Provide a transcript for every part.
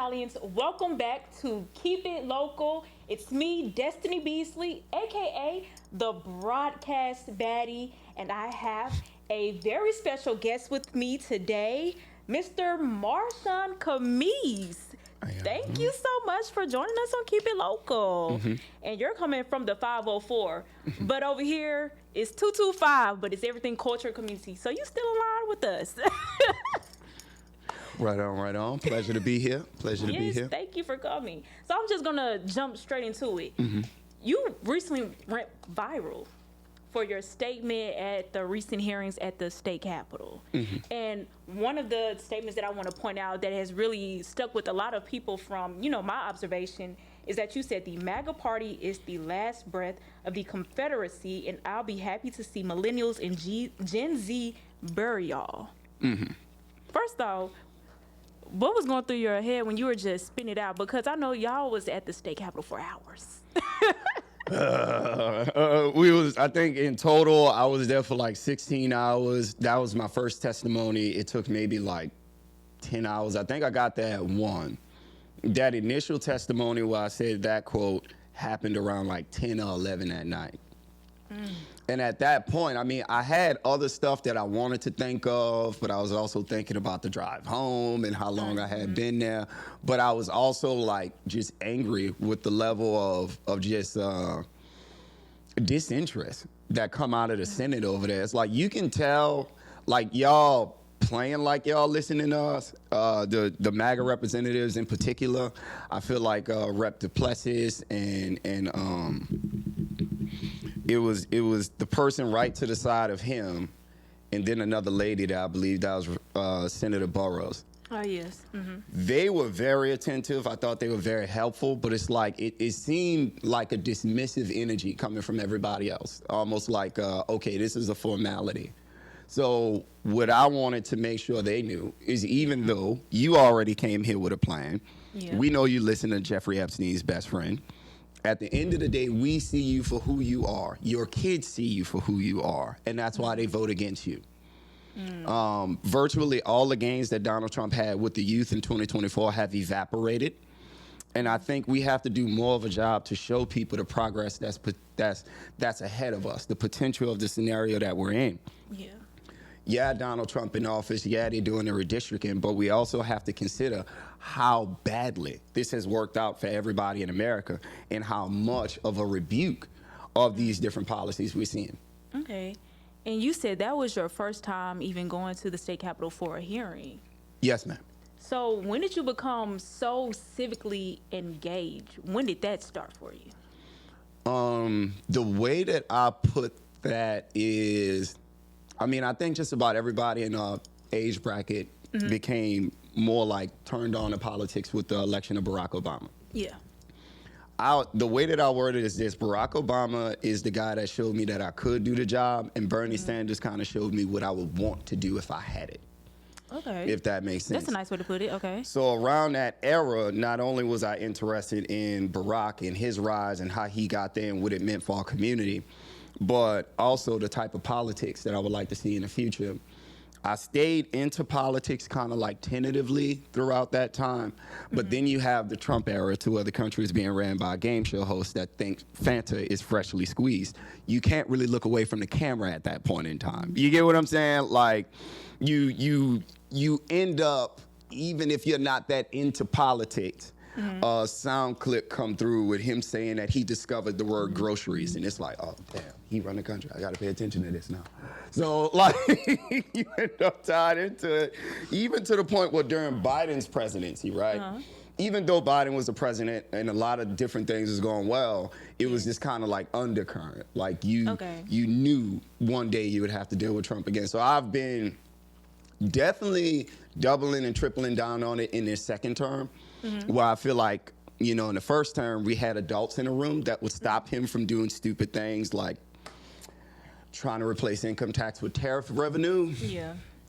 Stallions. Welcome back to Keep It Local. It's me, Destiny Beasley, aka the Broadcast Baddie, and I have a very special guest with me today, Mr. Marshan Camese. Thank you so much for joining us on Keep It Local. And you're coming from the 504, but over here it's 225, but it's everything culture community. So you still aligned with us. Right on, right on. Pleasure to be here. Pleasure to be here. Thank you for coming. So I'm just gonna jump straight into it. You recently went viral for your statement at the recent hearings at the state capitol. And one of the statements that I want to point out that has really stuck with a lot of people from, my observation is that you said the MAGA party is the last breath of the Confederacy, and I'll be happy to see millennials and Gen Z bury y'all. First off, what was going through your head when you were just spitting it out? Because I know y'all was at the state capitol for hours. I think in total, I was there for like 16 hours. That was my first testimony. It took maybe like 10 hours. I think I got there at 1. That initial testimony where I said that quote happened around like 10 or 11 at night. And at that point, I had other stuff that I wanted to think of, but I was also thinking about the drive home and how long I had been there. But I was also like just angry with the level of just disinterest that come out of the Senate over there. It's like you can tell, like y'all playing like y'all listening to us, the MAGA representatives in particular. I feel like Rep. Duplessis and it was the person right to the side of him, and then another lady that I believe that was Senator Burrows. Oh, yes. They were very attentive. I thought they were very helpful, but it's like it seemed like a dismissive energy coming from everybody else, almost like, okay, this is a formality. So what I wanted to make sure they knew is even though you already came here with a plan, we know you listen to Jeffrey Epstein's best friend. At the end of the day, we see you for who you are. Your kids see you for who you are, and that's why they vote against you. Virtually all the gains that Donald Trump had with the youth in 2024 have evaporated, and I think we have to do more of a job to show people the progress that's ahead of us, the potential of the scenario that we're in. Yeah, Donald Trump in office, they're doing the redistricting, but we also have to consider how badly this has worked out for everybody in America and how much of a rebuke of these different policies we're seeing. Okay. And you said that was your first time even going to the state capitol for a hearing. Yes, ma'am. So when did you become so civically engaged? When did that start for you? The way that I put that is, I think just about everybody in our age bracket became more like turned on to politics with the election of Barack Obama. The way that I word it is this: Barack Obama is the guy that showed me that I could do the job, and Bernie Sanders kind of showed me what I would want to do if I had it. Okay. If that makes sense. That's a nice way to put it. Okay. So around that era, not only was I interested in Barack and his rise and how he got there and what it meant for our community, but also the type of politics that I would like to see in the future. I stayed into politics kind of like tentatively throughout that time, but then you have the Trump era to where the country is being ran by a game show host that thinks Fanta is freshly squeezed. You can't really look away from the camera at that point in time. You get what I'm saying? Like, you end up, even if you're not that into politics, a sound clip come through with him saying that he discovered the word groceries, and it's like, oh damn, he run the country. I gotta pay attention to this now. So like, you end up tied into it, even to the point where during Biden's presidency, right? Even though Biden was the president and a lot of different things was going well, it was just kind of like undercurrent. Like you knew one day you would have to deal with Trump again. So I've been definitely doubling and tripling down on it in this second term, where I feel like, in the first term, we had adults in the room that would stop him from doing stupid things like trying to replace income tax with tariff revenue.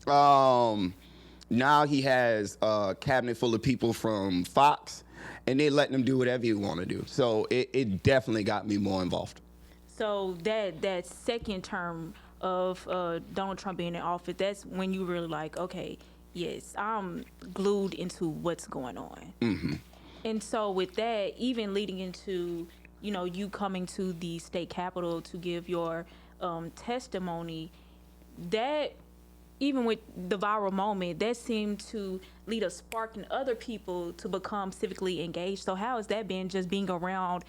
Now he has a cabinet full of people from Fox, and they letting him do whatever he want to do. So it definitely got me more involved. So that second term of Donald Trump being in office, that's when you really like, okay, Yes, I'm glued into what's going on. And so with that, even leading into, you coming to the state capitol to give your testimony, that even with the viral moment, that seemed to lead a spark in other people to become civically engaged. So how has that been, just being around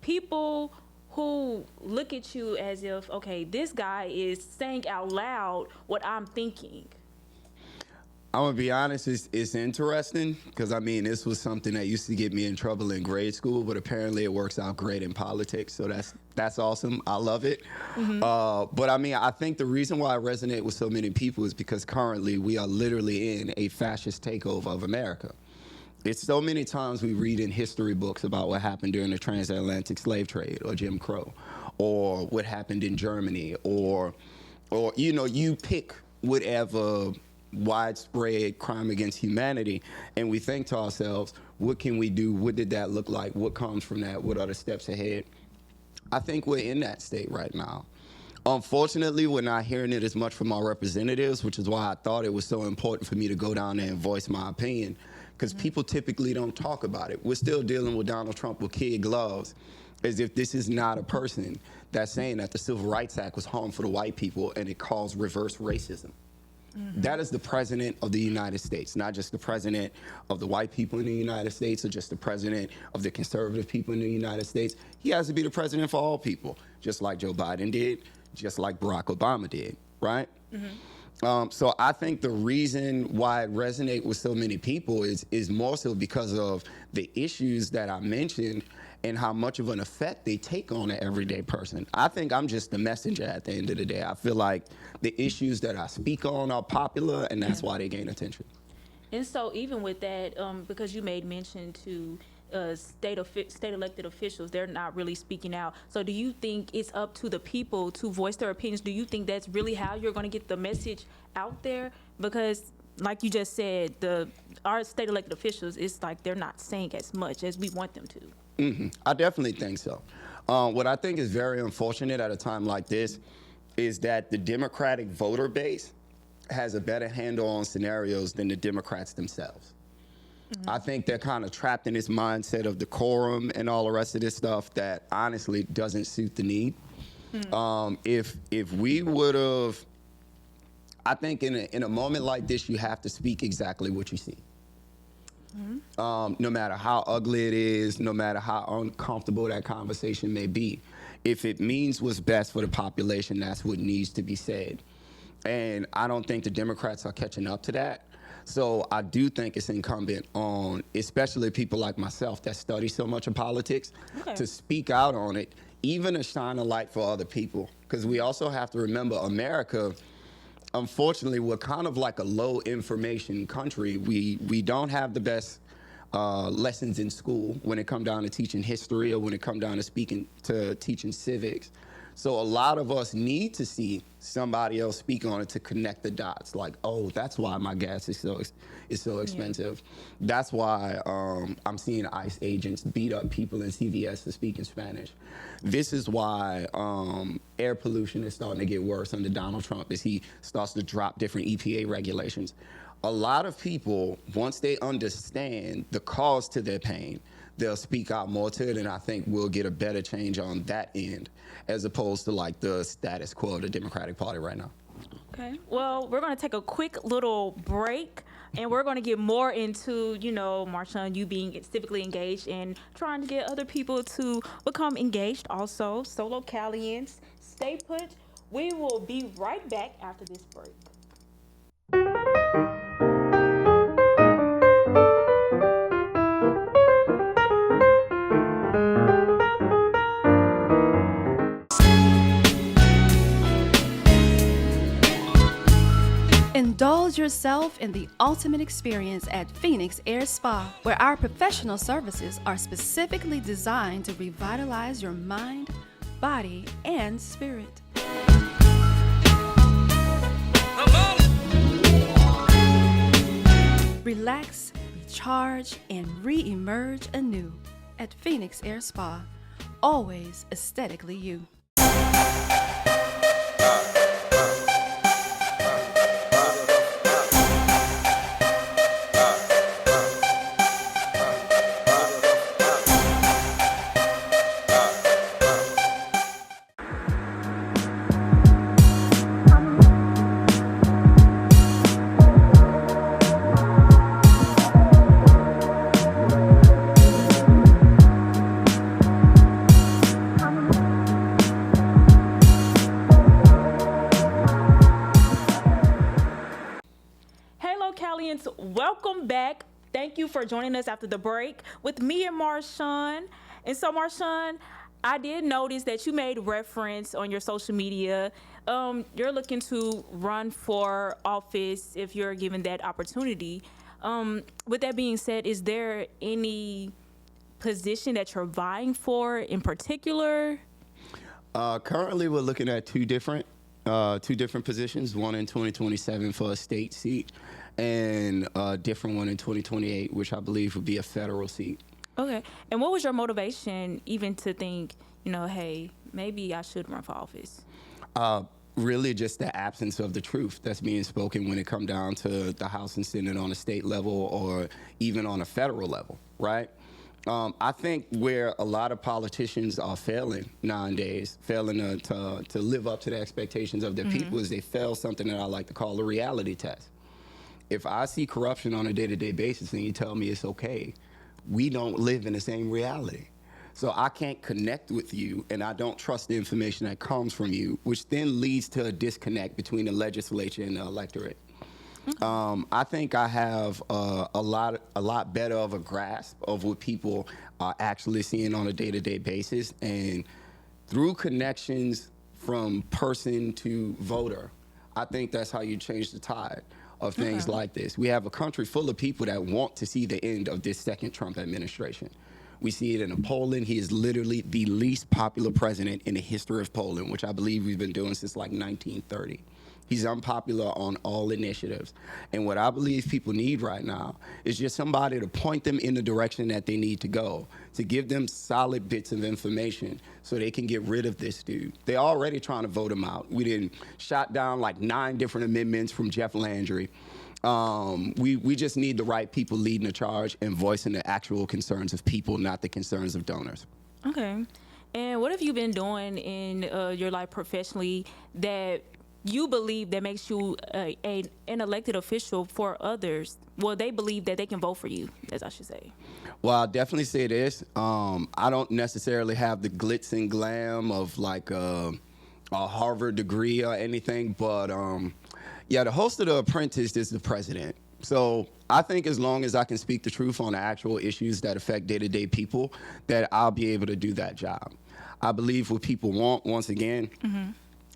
people who look at you as if, okay, this guy is saying out loud what I'm thinking? I'm gonna be honest, it's interesting because I mean this was something that used to get me in trouble in grade school, but apparently it works out great in politics. So that's awesome. I love it. But I mean, I think the reason why I resonate with so many people is because currently we are literally in a fascist takeover of America. It's so many times we read in history books about what happened during the transatlantic slave trade or Jim Crow, or what happened in Germany, or you pick whatever widespread crime against humanity, and we think to ourselves, what can we do? What did that look like? What comes from that? What are the steps ahead? I think we're in that state right now. Unfortunately, we're not hearing it as much from our representatives, which is why I thought it was so important for me to go down there and voice my opinion, because people typically don't talk about it. We're still dealing with Donald Trump with kid gloves, as if this is not a person that's saying that the Civil Rights Act was harmful to white people and it caused reverse racism. That is the president of the United States, not just the president of the white people in the United States or just the president of the conservative people in the United States. He has to be the president for all people, just like Joe Biden did, just like Barack Obama did, right? So I think the reason why it resonates with so many people is more so because of the issues that I mentioned and how much of an effect they take on an everyday person. I think I'm just the messenger at the end of the day. I feel like the issues that I speak on are popular, and that's why they gain attention. And so even with that, because you made mention to state elected officials, they're not really speaking out. So do you think it's up to the people to voice their opinions? Do you think that's really how you're going to get the message out there? Because like you just said, our state elected officials, it's like they're not saying as much as we want them to. I definitely think so. What I think is very unfortunate at a time like this is that the Democratic voter base has a better handle on scenarios than the Democrats themselves. I think they're kind of trapped in this mindset of decorum and all the rest of this stuff that honestly doesn't suit the need. If we would have, I think in a moment like this, you have to speak exactly what you see. No matter how ugly it is, no matter how uncomfortable that conversation may be, if it means what's best for the population, that's what needs to be said. And I don't think the Democrats are catching up to that. So I do think it's incumbent on, especially people like myself that study so much of politics, to speak out on it, even to shine a light for other people. Because we also have to remember, America, unfortunately, we're kind of like a low information country. We don't have the best lessons in school when it comes down to teaching history or when it comes down to teaching civics. So a lot of us need to see somebody else speak on it to connect the dots. Like, oh, that's why my gas is so expensive. Yeah. That's why I'm seeing ICE agents beat up people in CVS for speaking Spanish. This is why air pollution is starting to get worse under Donald Trump as he starts to drop different EPA regulations. A lot of people, once they understand the cause to their pain, they'll speak out more to it, and I think we'll get a better change on that end, as opposed to like the status quo of the Democratic Party right now. Okay. Well, we're going to take a quick little break, and we're going to get more into, Marshan, you being civically engaged and trying to get other people to become engaged also. So, Localians, stay put. We will be right back after this break. Indulge yourself in the ultimate experience at Phoenix Air Spa, where our professional services are specifically designed to revitalize your mind, body, and spirit. Relax, recharge, and re-emerge anew at Phoenix Air Spa. Always aesthetically you. audience, welcome back. Thank you for joining us after the break with me and Marshan. And so, Marshan, I did notice that you made reference on your social media. You're looking to run for office if you're given that opportunity. With that being said, is there any position that you're vying for in particular? Currently, we're looking at two different positions, one in 2027 for a state seat and a different one in 2028, which I believe would be a federal seat. Okay. And what was your motivation even to think, hey, maybe I should run for office? Really just the absence of the truth that's being spoken when it comes down to the House and Senate on a state level or even on a federal level, right? I think where a lot of politicians are failing nowadays, failing to live up to the expectations of their people, is they fail something that I like to call a reality test. If I see corruption on a day-to-day basis and you tell me it's okay, we don't live in the same reality. So I can't connect with you, and I don't trust the information that comes from you, which then leads to a disconnect between the legislature and the electorate. I think I have a lot better of a grasp of what people are actually seeing on a day-to-day basis, and through connections from person to voter, I think that's how you change the tide of things like this. We have a country full of people that want to see the end of this second Trump administration. We see it in Poland. He is literally the least popular president in the history of Poland, which I believe we've been doing since like 1930. He's unpopular on all initiatives. And what I believe people need right now is just somebody to point them in the direction that they need to go, to give them solid bits of information so they can get rid of this dude. They're already trying to vote him out. We didn't shot down like 9 different amendments from Jeff Landry. We just need the right people leading the charge and voicing the actual concerns of people, not the concerns of donors. Okay. And what have you been doing in your life professionally that you believe that makes you an elected official for others? Well, they believe that they can vote for you, as I should say. Well, I'll definitely say this. I don't necessarily have the glitz and glam of like a Harvard degree or anything, but the host of The Apprentice is the president. So I think as long as I can speak the truth on the actual issues that affect day-to-day people, that I'll be able to do that job. I believe what people want, once again,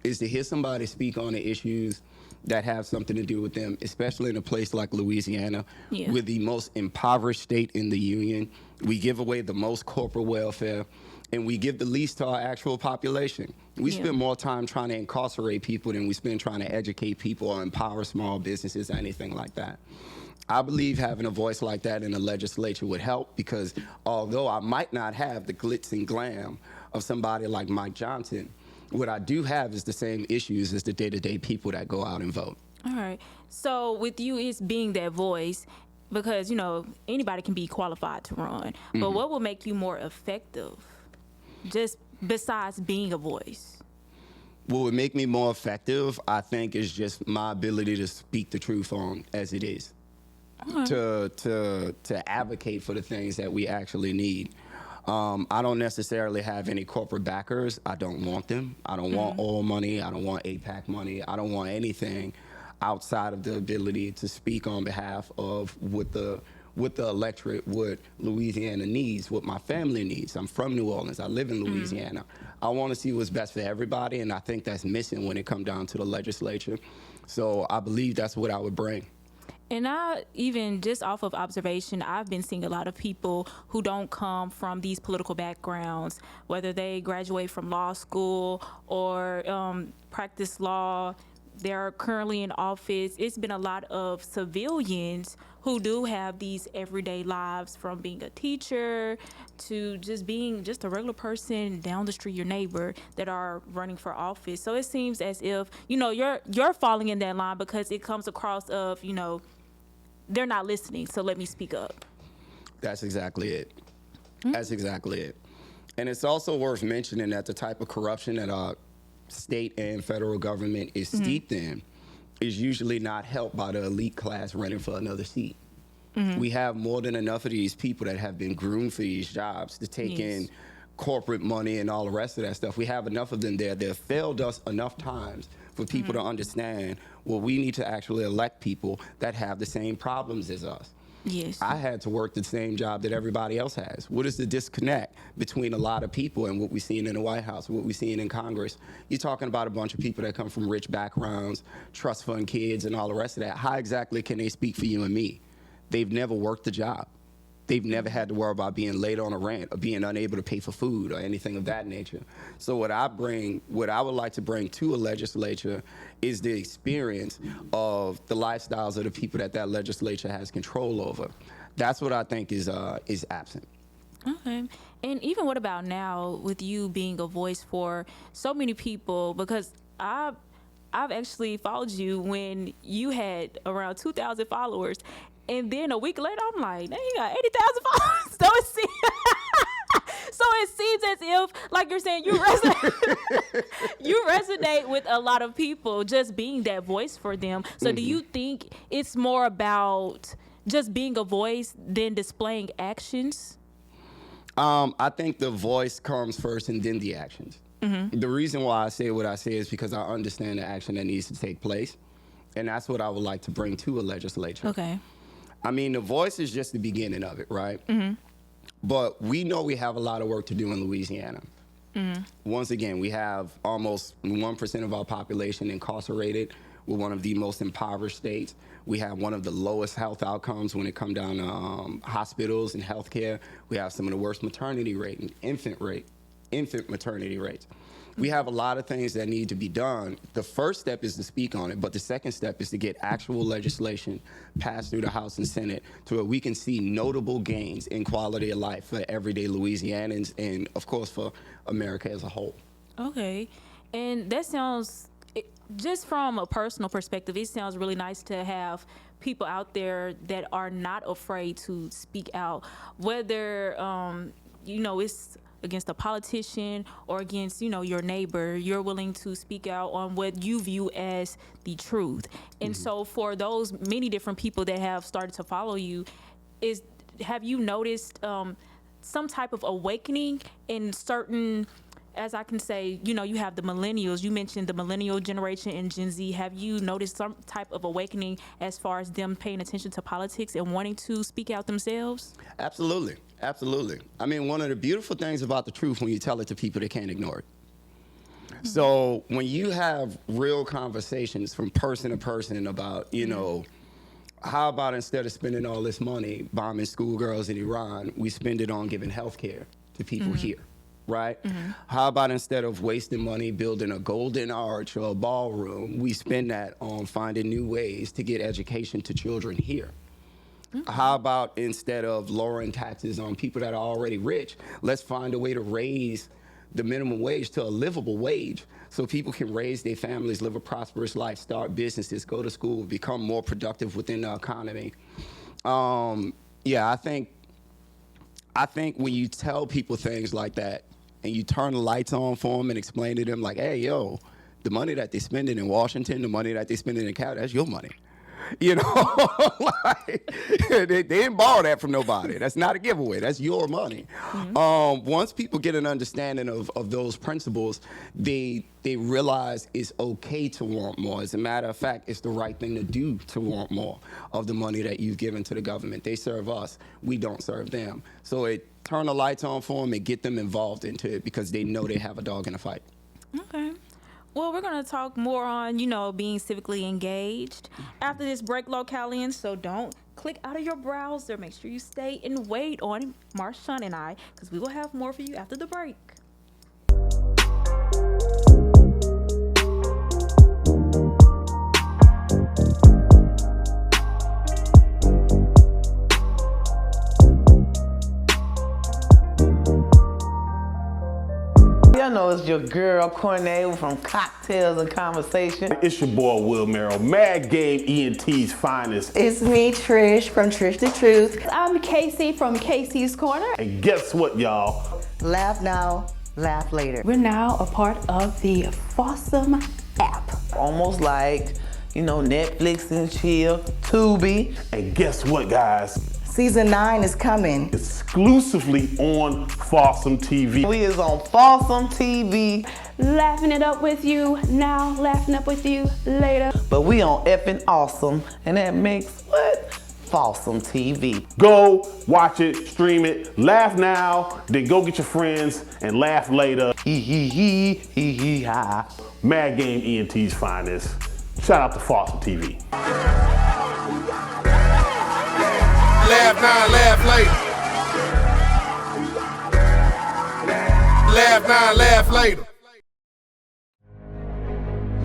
is to hear somebody speak on the issues that have something to do with them, especially in a place like Louisiana. We're the most impoverished state in the union. We give away the most corporate welfare, and we give the least to our actual population. We spend more time trying to incarcerate people than we spend trying to educate people or empower small businesses or anything like that. I believe having a voice like that in the legislature would help, because although I might not have the glitz and glam of somebody like Mike Johnson, what I do have is the same issues as the day-to-day people that go out and vote. All right. So with you, it's being that voice, because, anybody can be qualified to run. But what will make you more effective, just besides being a voice? What would make me more effective, I think, is just my ability to speak the truth on as it is. To advocate for the things that we actually need. I don't necessarily have any corporate backers. I don't want them. I don't want oil money. I don't want APAC money. I don't want anything outside of the ability to speak on behalf of what the electorate, what Louisiana needs, what my family needs. I'm from New Orleans. I live in Louisiana. I want to see what's best for everybody, and I think that's missing when it comes down to the legislature. So I believe that's what I would bring. And I, even just off of observation, I've been seeing a lot of people who don't come from these political backgrounds, whether they graduate from law school or practice law. They're currently in office. It's been a lot of civilians who do have these everyday lives, from being a teacher to just being just a regular person down the street, your neighbor, that are running for office. So it seems as if, you're falling in that line, because it comes across of, they're not listening, so let me speak up. That's exactly it. That's exactly it. And it's also worth mentioning that the type of corruption that our state and federal government is steeped in is usually not helped by the elite class running for another seat. We have more than enough of these people that have been groomed for these jobs to take in corporate money and all the rest of that stuff. We have enough of them there. They've failed us enough times for people to understand, well, we need to actually elect people that have the same problems as us. Yes. I had to work the same job that everybody else has. What is the disconnect between a lot of people and what we're seeing in the White House, what we're seeing in Congress? You're talking about a bunch of people that come from rich backgrounds, trust fund kids, and all the rest of that. How exactly can they speak for you and me? They've never worked a job. They've never had to worry about being late on a rent or being unable to pay for food or anything of that nature. So what I would like to bring to a legislature is the experience of the lifestyles of the people that legislature has control over. That's what I think is absent. Okay. And even what about now with you being a voice for so many people? Because I've actually followed you when you had around 2,000 followers. And then a week later, I'm like, dang, you got 80,000 followers. So it seems as if, like you're saying, you resonate with a lot of people just being that voice for them. So do you think it's more about just being a voice than displaying actions? I think the voice comes first and then the actions. The reason why I say what I say is because I understand the action that needs to take place. And that's what I would like to bring to a legislature. Okay. I mean, the voice is just the beginning of it, right? But we know we have a lot of work to do in Louisiana. Once again, we have almost 1% of our population incarcerated. We're one of the most impoverished states. We have one of the lowest health outcomes when it comes down to hospitals and healthcare. We have some of the worst maternity rate and infant maternity rates. We have a lot of things that need to be done. The first step is to speak on it, but the second step is to get actual legislation passed through the House and Senate to where we can see notable gains in quality of life for everyday Louisianans and, of course, for America as a whole. Okay. And that sounds, just from a personal perspective, it sounds really nice to have people out there that are not afraid to speak out, whether, it's against a politician or against, your neighbor. You're willing to speak out on what you view as the truth. And so for those many different people that have started to follow you, have you noticed some type of awakening in certain, as I can say, you have the millennials. You mentioned the millennial generation and Gen Z. Have you noticed some type of awakening as far as them paying attention to politics and wanting to speak out themselves? Absolutely. Absolutely. I mean, one of the beautiful things about the truth when you tell it to people, they can't ignore it. So when you have real conversations from person to person about, how about instead of spending all this money bombing schoolgirls in Iran, we spend it on giving health care to people here, right? How about instead of wasting money building a golden arch or a ballroom, we spend that on finding new ways to get education to children here? How about instead of lowering taxes on people that are already rich, let's find a way to raise the minimum wage to a livable wage so people can raise their families, live a prosperous life, start businesses, go to school, become more productive within the economy. I think when you tell people things like that and you turn the lights on for them and explain to them like, hey, yo, the money that they're spending in Washington, the money that they're spending in Cal, that's your money. Like, they didn't borrow that from nobody. That's not a giveaway. That's your money. Once people get an understanding of those principles, they realize it's okay to want more. As a matter of fact, it's the right thing to do to want more of the money that you've given to the government. They serve us. We don't serve them. So it turn the lights on for them and get them involved into it because they know they have a dog in the fight. Okay. Well, we're going to talk more on, being civically engaged after this break, localians. So don't click out of your browser. Make sure you stay and wait on Marshan and I, because we will have more for you after the break. Y'all know it's your girl, Cornell, from Cocktails and Conversation. It's your boy, Will Merrill, Mad Game ENT's finest. It's me, Trish, from Trish the Truth. I'm Casey from Casey's Corner. And guess what, y'all? Laugh now, laugh later. We're now a part of the Fossum app. Almost like, Netflix and chill, Tubi. And guess what, guys? Season 9 is coming. Exclusively on Fawsome TV. We is on Fawsome TV, Laughing it up with you now, laughing up with you later. but we on effing awesome, and that makes what? Fawsome TV. Go, watch it, stream it, laugh now, then go get your friends and laugh later. Hee hee hee hee hee ha. Mad Game ENT's finest. Shout out to Fawsome TV. Laugh now, laugh later. Laugh now, laugh later.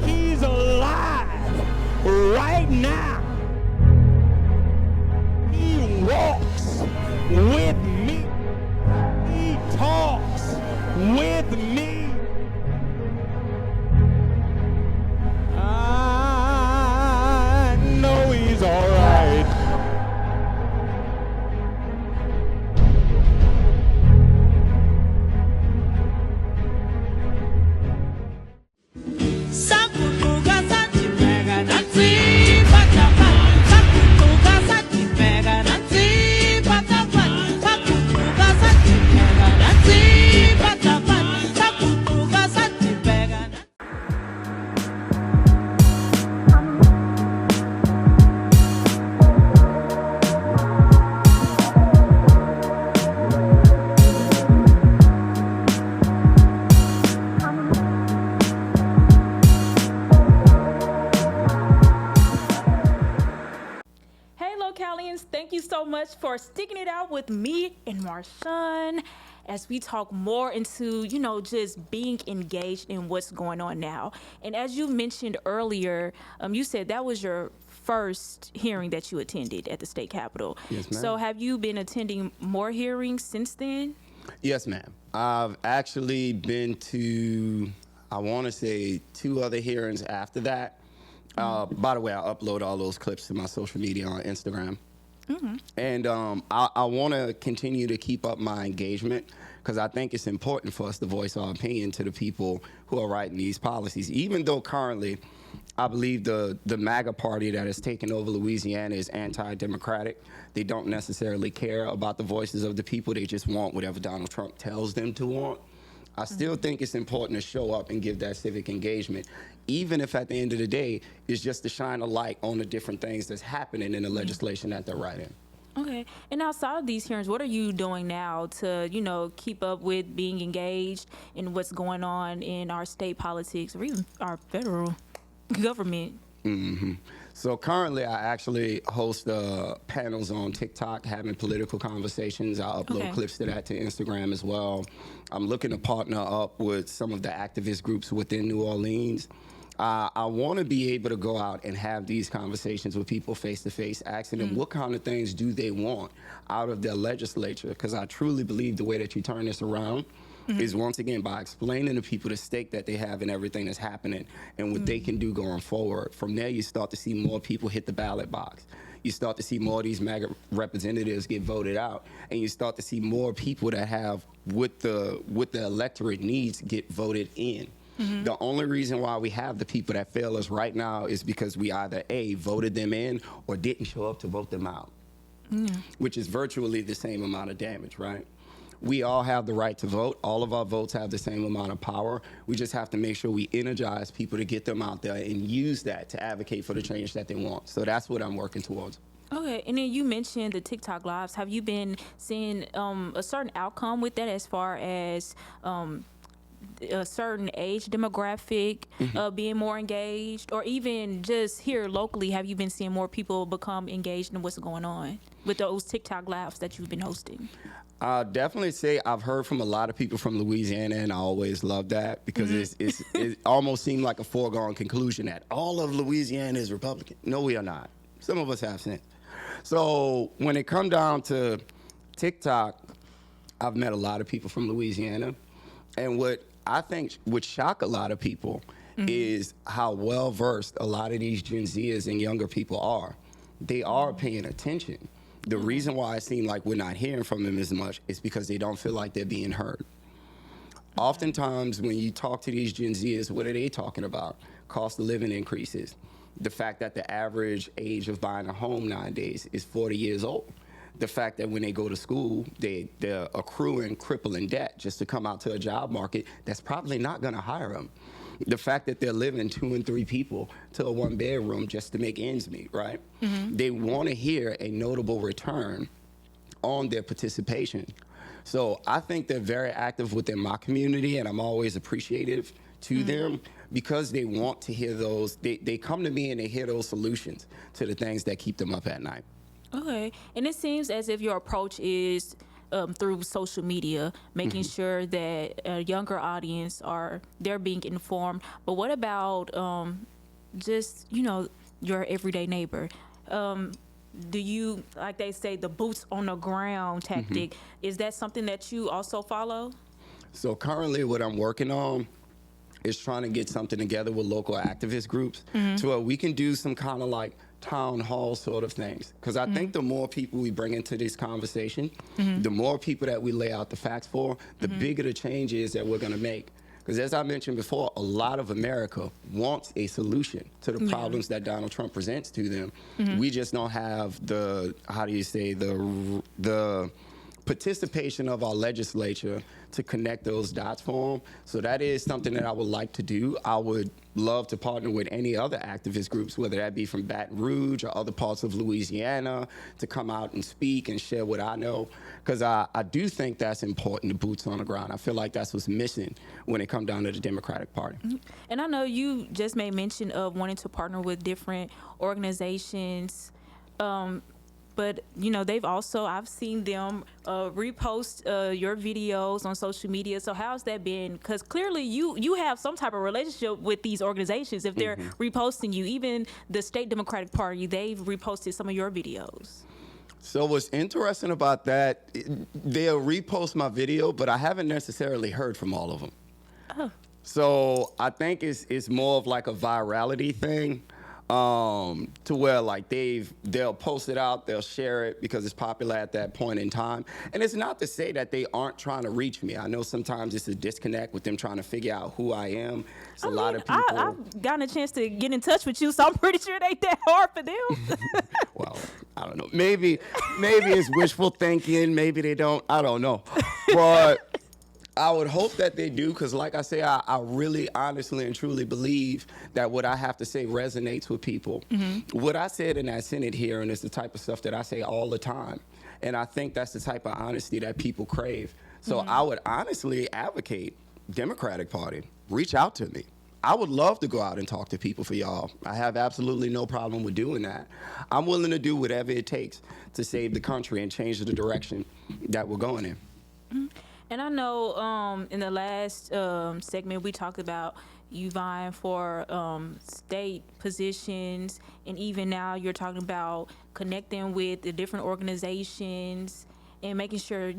He's alive right now. He walks with me. He talks with me. I know he's all right. Thank you so much for sticking it out with me and Marshan as we talk more into, just being engaged in what's going on now. And as you mentioned earlier, you said that was your first hearing that you attended at the state capitol. Yes, ma'am. So have you been attending more hearings since then? Yes, ma'am. I've actually been to, I want to say, 2 other hearings after that. By the way, I upload all those clips to my social media on Instagram. And I want to continue to keep up my engagement because I think it's important for us to voice our opinion to the people who are writing these policies. Even though currently I believe the MAGA party that has taken over Louisiana is anti-democratic. They don't necessarily care about the voices of the people. They just want whatever Donald Trump tells them to want. I still think it's important to show up and give that civic engagement, even if at the end of the day, it's just to shine a light on the different things that's happening in the legislation that they're writing. Okay. And outside of these hearings, what are you doing now to, keep up with being engaged in what's going on in our state politics or even our federal government? So currently, I actually host panels on TikTok, having political conversations. I upload clips to that to Instagram as well. I'm looking to partner up with some of the activist groups within New Orleans. I want to be able to go out and have these conversations with people face to face, asking them what kind of things do they want out of their legislature, because I truly believe the way that you turn this around is once again by explaining to people the stake that they have in everything that's happening and what they can do going forward. From there, you start to see more people hit the ballot box. You start to see more of these MAGA representatives get voted out, and you start to see more people that have what the electorate needs get voted in. The only reason why we have the people that fail us right now is because we either A, voted them in or didn't show up to vote them out, which is virtually the same amount of damage, right? We all have the right to vote. All of our votes have the same amount of power. We just have to make sure we energize people to get them out there and use that to advocate for the change that they want. So that's what I'm working towards. Okay, and then you mentioned the TikTok lives. Have you been seeing a certain outcome with that as far as a certain age demographic being more engaged, or even just here locally, have you been seeing more people become engaged in what's going on with those TikTok lives that you've been hosting? I'll definitely say I've heard from a lot of people from Louisiana, and I always love that because it almost seemed like a foregone conclusion that all of Louisiana is Republican. No, we are not. Some of us have sense. So when it come down to TikTok, I've met a lot of people from Louisiana, and what I think would shock a lot of people is how well versed a lot of these Gen Zers and younger people are. They are paying attention. The reason why it seems like we're not hearing from them as much is because they don't feel like they're being heard. Oftentimes, when you talk to these Gen Zers, what are they talking about? Cost of living increases. The fact that the average age of buying a home nowadays is 40 years old. the fact that when they go to school, they're accruing crippling debt just to come out to a job market that's probably not going to hire them. The fact that they're living 2 and 3 people to a 1-bedroom just to make ends meet, right? They want to hear a notable return on their participation. So I think they're very active within my community, and I'm always appreciative to them because they want to hear those. They come to me and they hear those solutions to the things that keep them up at night. Okay, and it seems as if your approach is through social media, making sure that a younger audience they're being informed. But what about just your everyday neighbor? Do you, like they say, the boots on the ground tactic? Is that something that you also follow? So currently, what I'm working on is trying to get something together with local activist groups to where we can do some kind of like town hall sort of things. Because I think the more people we bring into this conversation, the more people that we lay out the facts for, the bigger the change is that we're going to make. Because as I mentioned before, a lot of America wants a solution to the problems that Donald Trump presents to them. We just don't have the, the participation of our legislature to connect those dots for them. So that is something that I would like to do. I would love to partner with any other activist groups, whether that be from Baton Rouge or other parts of Louisiana, to come out and speak and share what I know. Because I do think that's important, the boots on the ground. I feel like that's what's missing when it comes down to the Democratic Party. And I know you just made mention of wanting to partner with different organizations. But, they've also, I've seen them repost your videos on social media. So how's that been? Because clearly you have some type of relationship with these organizations if they're reposting you. Even the State Democratic Party, they've reposted some of your videos. So what's interesting about that, they'll repost my video, but I haven't necessarily heard from all of them. Oh. So I think it's more of like a virality thing. To where like they'll post it out, they'll share it because it's popular at that point in time. And it's not to say that they aren't trying to reach me. I know sometimes it's a disconnect with them trying to figure out who I am. It's a lot of people. I've gotten a chance to get in touch with you, so I'm pretty sure it ain't that hard for them. Well, I don't know. Maybe it's wishful thinking. Maybe they don't. I don't know. But I would hope that they do, because like I say, I really honestly and truly believe that what I have to say resonates with people. What I said in that Senate hearing is the type of stuff that I say all the time. And I think that's the type of honesty that people crave. So I would honestly advocate Democratic Party, reach out to me. I would love to go out and talk to people for y'all. I have absolutely no problem with doing that. I'm willing to do whatever it takes to save the country and change the direction that we're going in. And I know in the last segment we talked about you vying for state positions, and even now you're talking about connecting with the different organizations and making sure,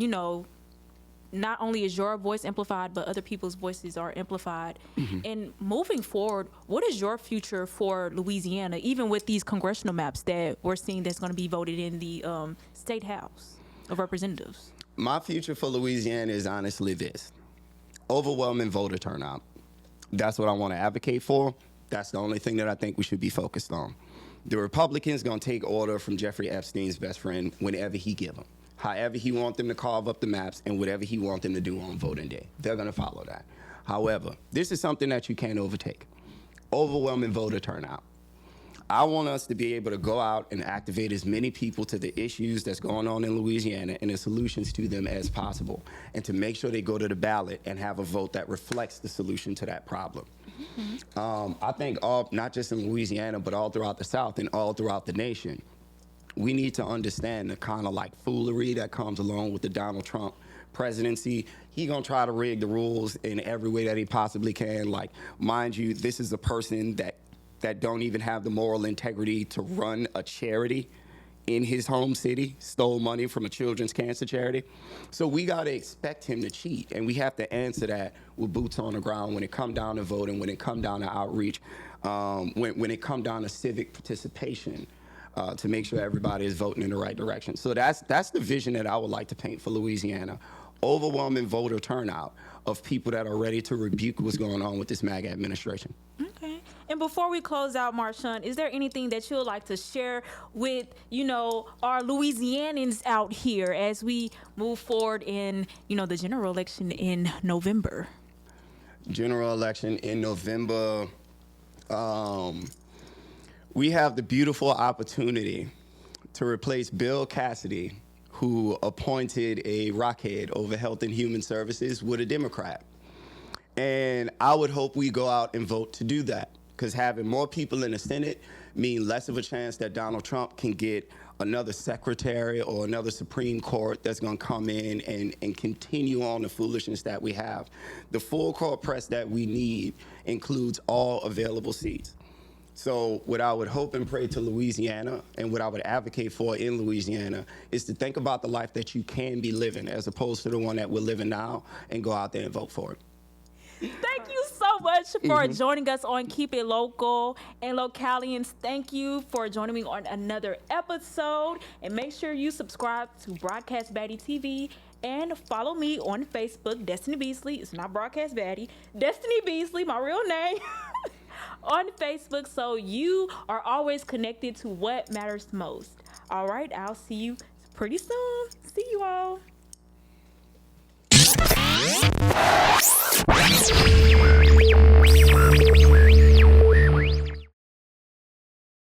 not only is your voice amplified, but other people's voices are amplified. And moving forward, what is your future for Louisiana, even with these congressional maps that we're seeing that's going to be voted in the State House of Representatives? My future for Louisiana is honestly this: overwhelming voter turnout. That's what I want to advocate for. That's the only thing that I think we should be focused on. The Republicans going to take order from Jeffrey Epstein's best friend whenever he give them. However he want them to carve up the maps and whatever he want them to do on voting day. They're going to follow that. However, this is something that you can't overtake. Overwhelming voter turnout. I want us to be able to go out and activate as many people to the issues that's going on in Louisiana and the solutions to them as possible, and to make sure they go to the ballot and have a vote that reflects the solution to that problem. I think not just in Louisiana, but all throughout the South and all throughout the nation, we need to understand the kind of like foolery that comes along with the Donald Trump presidency. He gonna try to rig the rules in every way that he possibly can. Like, mind you, this is a person that don't even have the moral integrity to run a charity in his home city, stole money from a children's cancer charity. So we gotta expect him to cheat, and we have to answer that with boots on the ground when it come down to voting, when it come down to outreach, when it come down to civic participation, to make sure everybody is voting in the right direction. So that's the vision that I would like to paint for Louisiana. Overwhelming voter turnout of people that are ready to rebuke what's going on with this MAGA administration. Okay. And before we close out, Marshan, is there anything that you would like to share with, our Louisianans out here as we move forward in, the general election in November? General election in November. We have the beautiful opportunity to replace Bill Cassidy, who appointed a rockhead over Health and Human Services, with a Democrat. And I would hope we go out and vote to do that, because having more people in the Senate mean less of a chance that Donald Trump can get another secretary or another Supreme Court that's going to come in and continue on the foolishness that we have. The full court press that we need includes all available seats. So what I would hope and pray to Louisiana, and what I would advocate for in Louisiana, is to think about the life that you can be living as opposed to the one that we're living now, and go out there and vote for it. Thank you so much for joining us on Keep It Local. And Localians, thank you for joining me on another episode. And make sure you subscribe to Broadcast Baddie TV and follow me on Facebook, Destiny Beasley. It's not Broadcast Baddie. Destiny Beasley, my real name, on Facebook, so you are always connected to what matters most. All right, I'll see you pretty soon. See you all. Thank you.